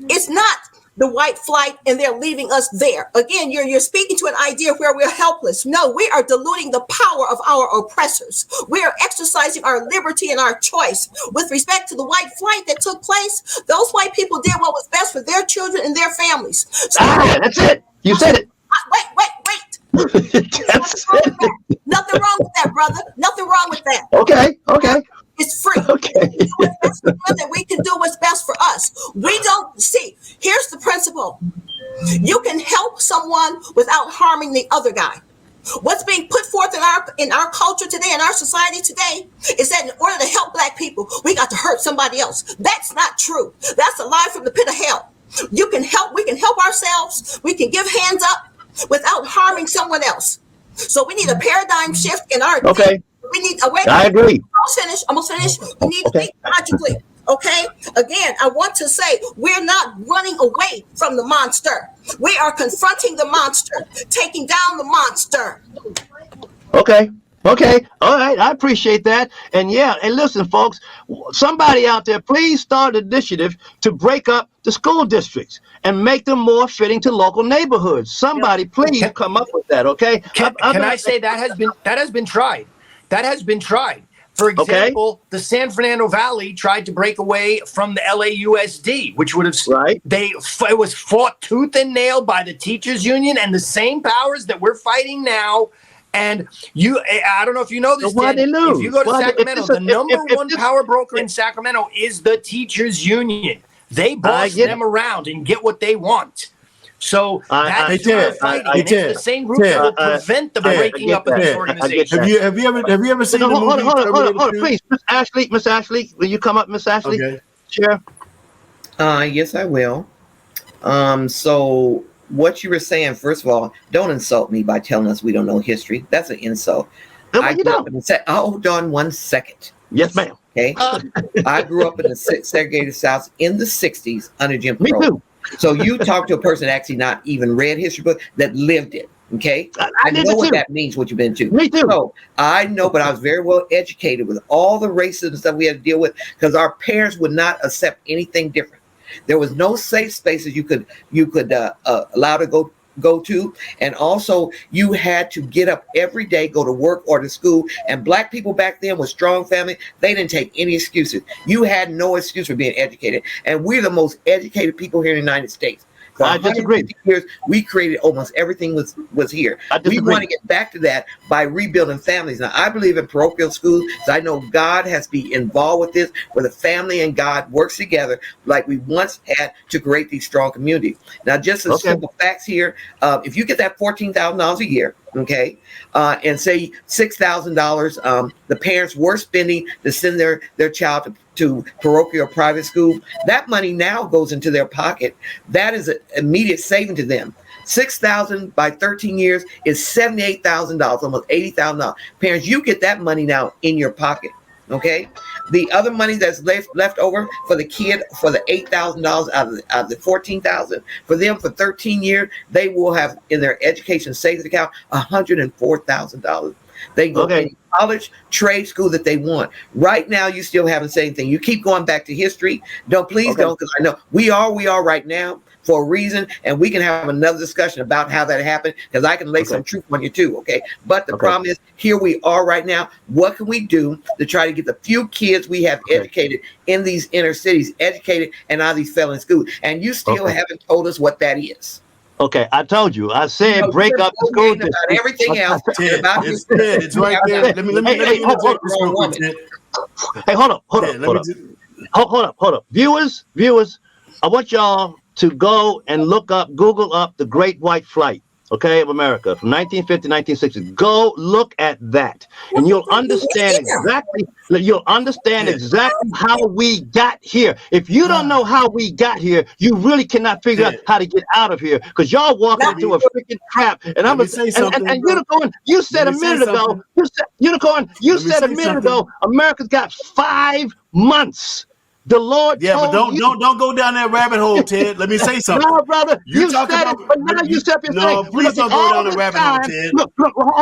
it's not the white flight and they're leaving us there. Again, you're speaking to an idea where we're helpless. No, we are diluting the power of our oppressors. We are exercising our liberty and our choice. With respect to the white flight that took place, those white people did what was best for their children and their families. So, that's it. You said it. Wait. Nothing wrong with that, brother. Nothing wrong with that. Okay. It's free. Okay. That we can do what's best for us. We don't see. Here's the principle. You can help someone without harming the other guy. What's being put forth in our culture today, in our society today, is that in order to help Black people, we got to hurt somebody else. That's not true. That's a lie from the pit of hell. We can help ourselves. We can give hands up without harming someone else. So we need a paradigm shift in our we need I agree. I'm gonna finish. We need to think logically. Okay. Again, I want to say we're not running away from the monster. We are confronting the monster, taking down the monster. Okay. All right. I appreciate that. And listen, folks, somebody out there, please start an initiative to break up the school districts and make them more fitting to local neighborhoods. Somebody, please come up with that. Okay. Can I say that has been tried? That has been tried. For example, the San Fernando Valley tried to break away from the LAUSD, which would have it was fought tooth and nail by the teachers union and the same powers that we're fighting now. And I don't know if you know this, Ted, if you go to Sacramento, the number one power broker in Sacramento is the teachers union. They boss them around and get what they want. So that's who we're fighting. And it's the same group that will prevent the breaking up of these organizations. Have you ever seen the movie? Hold on, please, Miss Ashley, will you come up, Miss Ashley? Okay. Sure. Yes, I will. So what you were saying, first of all, don't insult me by telling us we don't know history. That's an insult. Hold on 1 second. Yes, ma'am. Okay. I grew up in the segregated South in the 60s under Jim Crow. Me too. So you talk to a person actually not even read history book that lived it. Okay. I know what that means, what you've been to. Me too. So I know, but I was very well educated with all the racism stuff we had to deal with because our parents would not accept anything different. There was no safe spaces you could allow to go to, and also you had to get up every day, go to work or to school. And Black people back then with strong family, they didn't take any excuses. You had no excuse for being educated, and we're the most educated people here in the United States. For I disagree. Years, we created almost everything was here. We want to get back to that by rebuilding families. Now, I believe in parochial schools, so I know God has to be involved with this, where the family and God works together like we once had to create these strong communities. Now, just some simple facts here. If you get that $14,000 a year, okay, and say $6,000, the parents were spending to send their child to parochial or private school, that money now goes into their pocket. That is an immediate saving to them. $6,000 by 13 years is $78,000, almost $80,000. Parents, you get that money now in your pocket. Okay, the other money that's left over for the kid, for the $8,000 out of the 14,000 for them for 13 years, they will have in their education savings account $104,000. They go any college, trade school that they want. Right now, you still haven't said anything. You keep going back to history. Don't, please don't, because I know we are right now for a reason, and we can have another discussion about how that happened, because I can lay some truth on you too, okay? But the problem is, here we are right now. What can we do to try to get the few kids we have educated in these inner cities educated and out of these failing schools? And you still haven't told us what that is. Okay, I told you. I said break up the school district. About everything else. About it's right there. Let me interject this real quick, Ted. Hey, hold up. Viewers, I want y'all to go and Google up the Great White Flight, okay, of America from 1950 to 1960. Go look at that, and you'll understand exactly. You'll understand exactly how we got here. If you don't know how we got here, you really cannot figure out how to get out of here, because y'all walk into a freaking trap. And I'm gonna say something. And Unicorn, you said a minute ago. You said a minute ago. America's got 5 months. The Lord but don't go down that rabbit hole, Ted. Let me say something. No, brother, you said it, but now you said it. No, please don't go down the rabbit hole,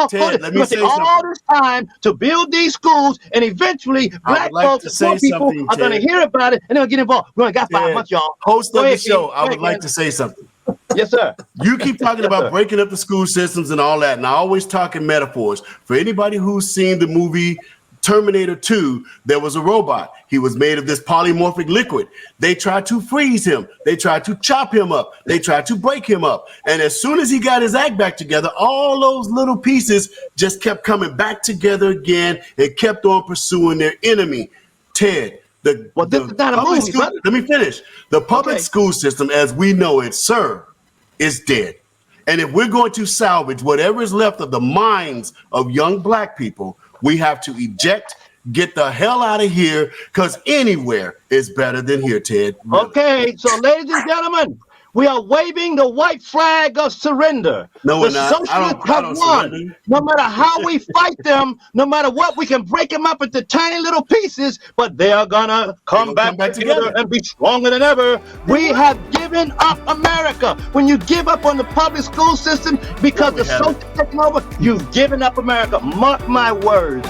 Ted. Ted, let me say something. All this time to build these schools, and eventually black folks and poor people are going to hear about it, and they'll get involved. We only got 5 months, y'all. Host of the show, I would like to say something. Yes, sir. You keep talking about breaking up the school systems and all that, and I always talk in metaphors. For anybody who's seen the movie Terminator 2, there was a robot. He was made of this polymorphic liquid. They tried to freeze him. They tried to chop him up. They tried to break him up. And as soon as he got his act back together, all those little pieces just kept coming back together again and kept on pursuing their enemy. Ted, this is not a movie, school, let me finish. The public school system, as we know it, sir, is dead. And if we're going to salvage whatever is left of the minds of young black people, we have to eject, get the hell out of here, because anywhere is better than here, Ted. Really. Okay, so ladies and gentlemen, we are waving the white flag of surrender. No, we're not. Socialists have won. No matter how we fight them, no matter what, we can break them up into tiny little pieces, but they are gonna come back together and be stronger than ever. We have given up America. When you give up on the public school system because the socialists taking over, you've given up America. Mark my words.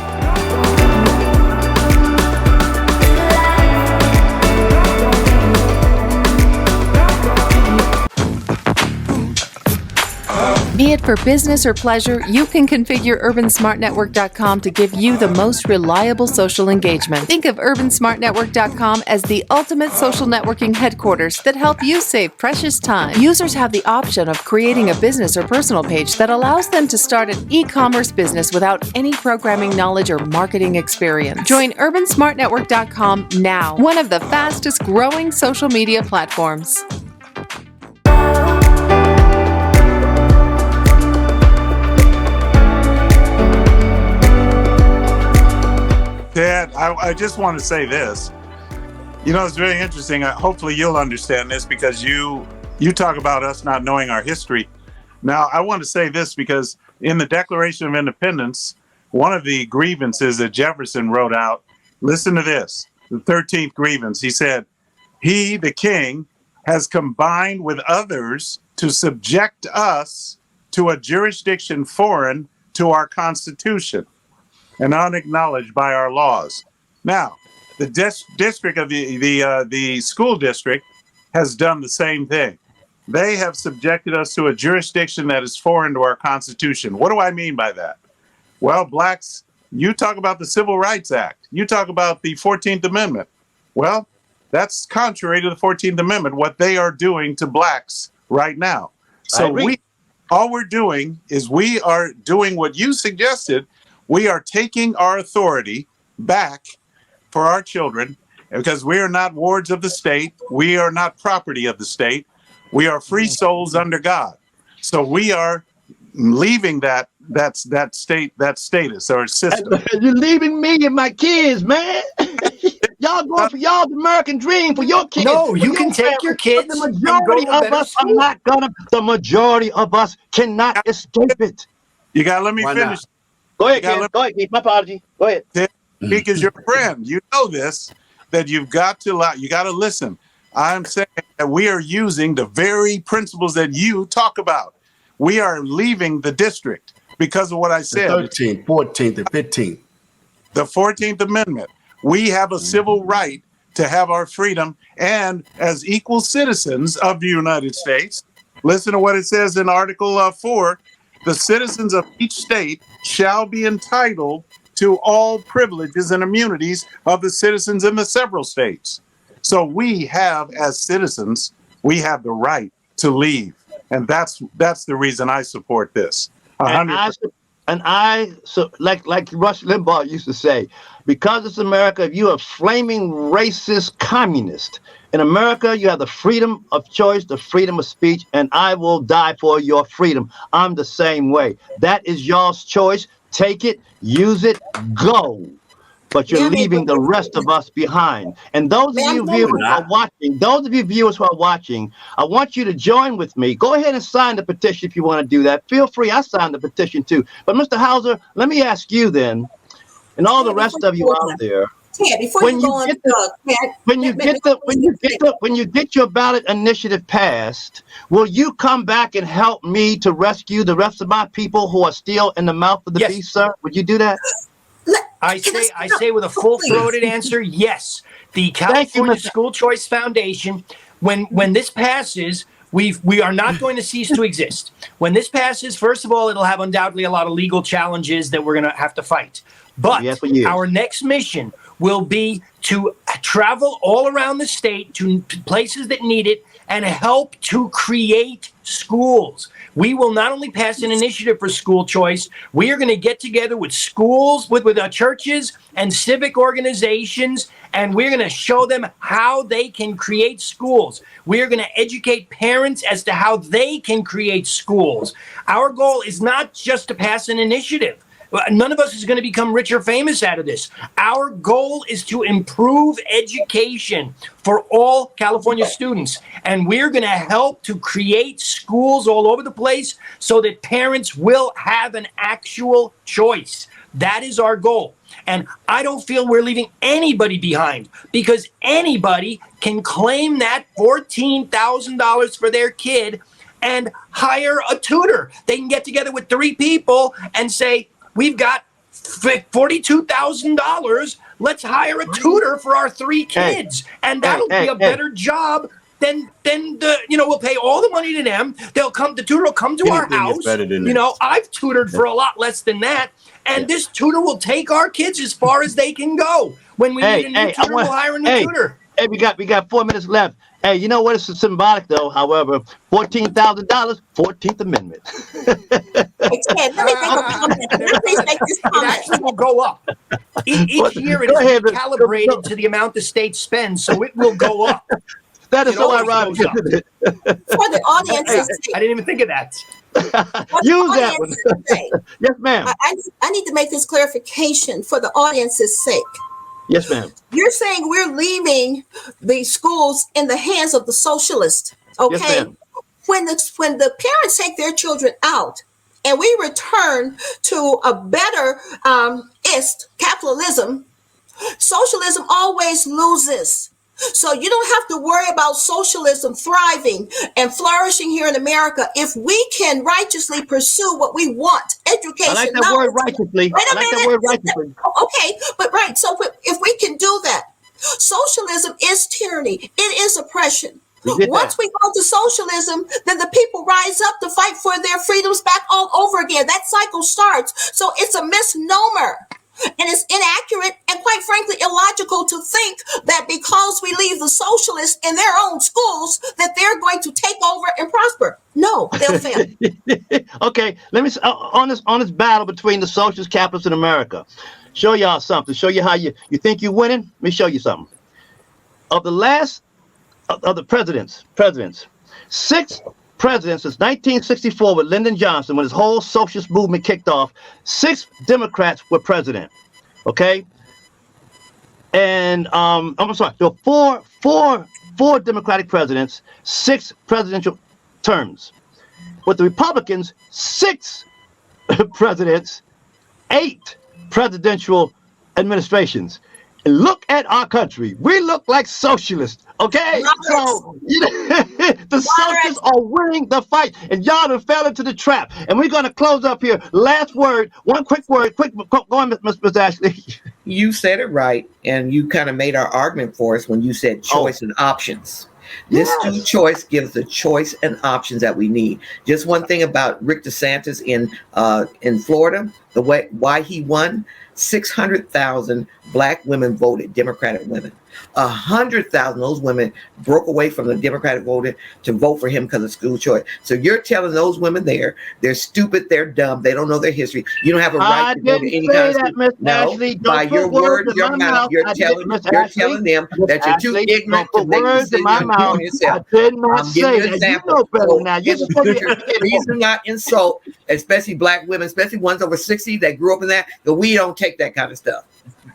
Be it for business or pleasure, you can configure UrbanSmartNetwork.com to give you the most reliable social engagement. Think of UrbanSmartNetwork.com as the ultimate social networking headquarters that help you save precious time. Users have the option of creating a business or personal page that allows them to start an e-commerce business without any programming knowledge or marketing experience. Join UrbanSmartNetwork.com now, one of the fastest growing social media platforms. Dad, I just want to say this. You know, it's very interesting. Hopefully you'll understand this, because you talk about us not knowing our history. Now, I want to say this because in the Declaration of Independence, one of the grievances that Jefferson wrote out, listen to this, the 13th grievance. He said, "He, the king, has combined with others to subject us to a jurisdiction foreign to our Constitution and unacknowledged by our laws." Now, the district of the school district has done the same thing. They have subjected us to a jurisdiction that is foreign to our Constitution. What do I mean by that? Well, blacks, you talk about the Civil Rights Act. You talk about the 14th Amendment. Well, that's contrary to the 14th Amendment, what they are doing to blacks right now. So all we're doing is we are doing what you suggested. We are taking our authority back for our children, because we are not wards of the state. We are not property of the state. We are free souls under God. So we are leaving that status or system. You're leaving me and my kids, man. Y'all going for y'all's American dream for your kids. No, you can take your kids. The majority of us are not gonna. The majority of us cannot escape it. You gotta let me finish. Go ahead, Ken. Go ahead, Keith. My apology. Go ahead. because you're a friend. You know this, that you got to listen. I'm saying that we are using the very principles that you talk about. We are leaving the district because of what I said. The 13th, 14th, and 15th. The 14th Amendment. We have a civil right to have our freedom, and as equal citizens of the United States, listen to what it says in Article 4, the citizens of each state shall be entitled to all privileges and immunities of the citizens in the several states. So we have, as citizens, we have the right to leave. And that's the reason I support this. 100%. So like Rush Limbaugh used to say, because it's America, if you're a flaming racist communist, in America, you have the freedom of choice, the freedom of speech, and I will die for your freedom. I'm the same way. That is y'all's choice. Take it, use it, go. But you're leaving the rest of us behind. And those of you viewers who are watching, I want you to join with me. Go ahead and sign the petition if you want to do that. Feel free. I signed the petition too. But Mr. Hauser, let me ask you then, and all the rest of you out there, when you get your ballot initiative passed, will you come back and help me to rescue the rest of my people who are still in the mouth of the beast, sir? Would you do that? I say with a full-throated answer, yes. The California School Choice Foundation, when this passes, we are not going to cease to exist. When this passes, first of all, it'll have undoubtedly a lot of legal challenges that we're going to have to fight. But our next mission will be to travel all around the state to places that need it and help to create schools. We will not only pass an initiative for school choice, we are going to get together with schools, with our churches and civic organizations, and we're going to show them how they can create schools. We are going to educate parents as to how they can create schools. Our goal is not just to pass an initiative. None of us is going to become rich or famous out of this. Our goal is to improve education for all California students. And we're going to help to create schools all over the place so that parents will have an actual choice. That is our goal. And I don't feel we're leaving anybody behind, because anybody can claim that $14,000 for their kid and hire a tutor. They can get together with 3 people and say, we've got $42,000. Let's hire a tutor for our 3 kids, and that'll be a better job than we'll pay all the money to them. The tutor will come to our house. I've tutored for a lot less than that, and this tutor will take our kids as far as they can go. When we need a new tutor, we'll hire a new tutor. Hey, we got 4 minutes left. Hey, you know what? It's symbolic, though. However, $14,000, 14th Amendment. It actually will go up. Each year it is calibrated to the amount the state spends, so it will go up. That is so ironic, isn't it? For the audience's sake. I didn't even think of that. Use that one. Yes, ma'am. I need to make this clarification for the audience's sake. Yes, ma'am. You're saying we're leaving the schools in the hands of the socialists, okay? Yes, ma'am. When the parents take their children out and we return to a better capitalism, socialism always loses. So you don't have to worry about socialism thriving and flourishing here in America if we can righteously pursue what we want. Education. I like that word righteously. Okay, but right. So if we can do that, socialism is tyranny. It is oppression. Once we go to socialism, then the people rise up to fight for their freedoms back all over again. That cycle starts. So it's a misnomer. And it's inaccurate and, quite frankly, illogical to think that because we leave the socialists in their own schools that they're going to take over and prosper. No, they'll fail. Okay, let me on this battle between the socialist capitalists in America. Show y'all something. Show you how you think you're winning. Let me show you something. Of the last of the presidents, 6 presidents since 1964 with Lyndon Johnson, when his whole socialist movement kicked off, 6 Democrats were president. Okay, and I'm sorry, there were four Democratic presidents, 6 presidential terms. With the Republicans, 6 presidents, 8 presidential administrations. Look at our country. We look like socialists, okay? So the socialists are winning the fight, and y'all have fell into the trap. And we're going to close up here. Last word, one quick word. Go on, Ms. Ashley. You said it right, and you kind of made our argument for us when you said choice and options. This school choice gives the choice and options that we need. Just one thing about Rick DeSantis in Florida, why he won. 600,000 Black women voted, Democratic women. 100,000 those women broke away from the Democratic vote to vote for him because of school choice. So you're telling those women they're stupid, they're dumb, they don't know their history. You don't have a right to vote in any kind of school. No, by your words, your mouth, you're telling them that you're too ignorant to make decisions for yourself. I did not say that. You know better now. These are not insult, especially Black women, especially ones over 60 that grew up in that. But we don't take that kind of stuff.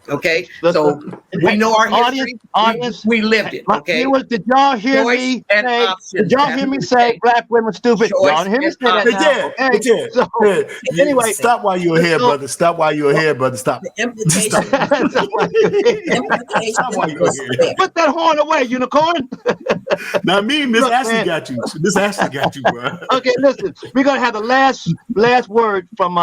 Okay, so we know our history. We lived it. Okay, did y'all hear me say? Did y'all hear me say Black women stupid? Y'all hear me say that? They did. So, anyway, stop while you're here, brother. Stop while you're here, brother. Stop. The implication. Stop while you're here. Put that horn away, unicorn. Now, Miss Ashley got you. Miss Ashley got you, bro. Okay, listen. We're gonna have the last word from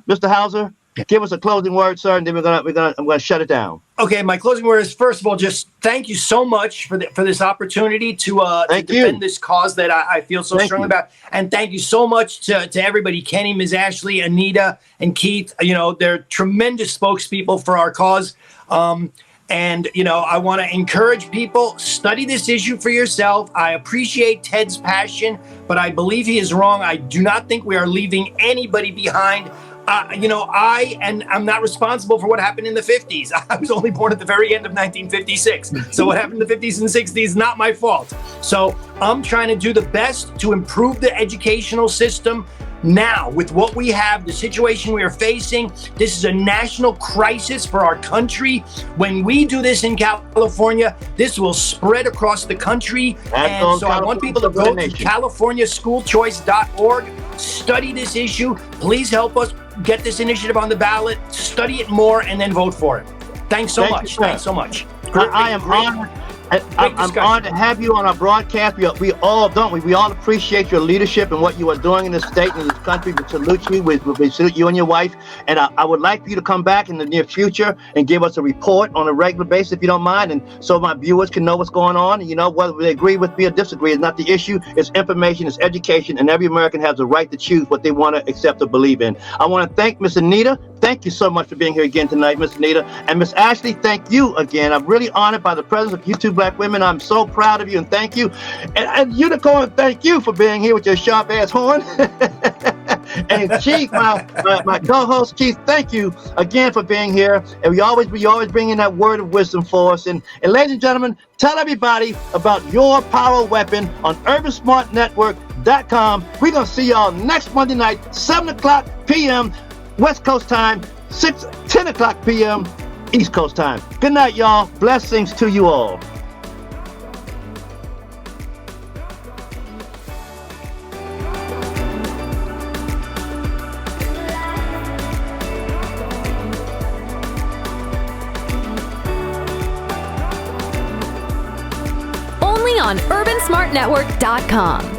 Mr. Hauser. Give us a closing word, sir, and then I'm gonna shut it down. Okay, my closing word is, first of all, just thank you so much for this opportunity to defend this cause that I feel so strongly about, and thank you so much to everybody, Kenny, Ms. Ashley, Anita, and Keith. You know, they're tremendous spokespeople for our cause. And, you know, I want to encourage people, study this issue for yourself. I appreciate Ted's passion, but I believe he is wrong. I do not think we are leaving anybody behind. I'm not responsible for what happened in the 50s. I was only born at the very end of 1956. So what happened in the 50s and 60s is not my fault. So I'm trying to do the best to improve the educational system now. With what we have, the situation we are facing, this is a national crisis for our country. When we do this in California, this will spread across the country. And so I want people to go to CaliforniaSchoolChoice.org, study this issue. Please help us get this initiative on the ballot, study it more, and then vote for it. Thanks so much. Thanks so much. I am honored. I'm honored to have you on our broadcast. We all appreciate your leadership and what you are doing in this state and in this country. We salute you. We salute you and your wife. And I would like for you to come back in the near future and give us a report on a regular basis, if you don't mind, and so my viewers can know what's going on. And, you know, whether they agree with me or disagree is not the issue. It's information, it's education, and every American has the right to choose what they want to accept or believe in. I want to thank Miss Anita. Thank you so much for being here again tonight, Miss Anita. And Miss Ashley, thank you again. I'm really honored by the presence of you two Black women. I'm so proud of you, and thank you. And Unicorn, thank you for being here with your sharp ass horn. And Chief, my co-host Chief, thank you again for being here. And we always bring in that word of wisdom for us. And ladies and gentlemen, tell everybody about your power weapon on UrbanSmartNetwork.com. We're gonna see y'all next Monday night, 7:00 p.m. West Coast time, 10 o'clock p.m. East Coast time. Good night, y'all. Blessings to you all. Only on UrbanSmartNetwork.com.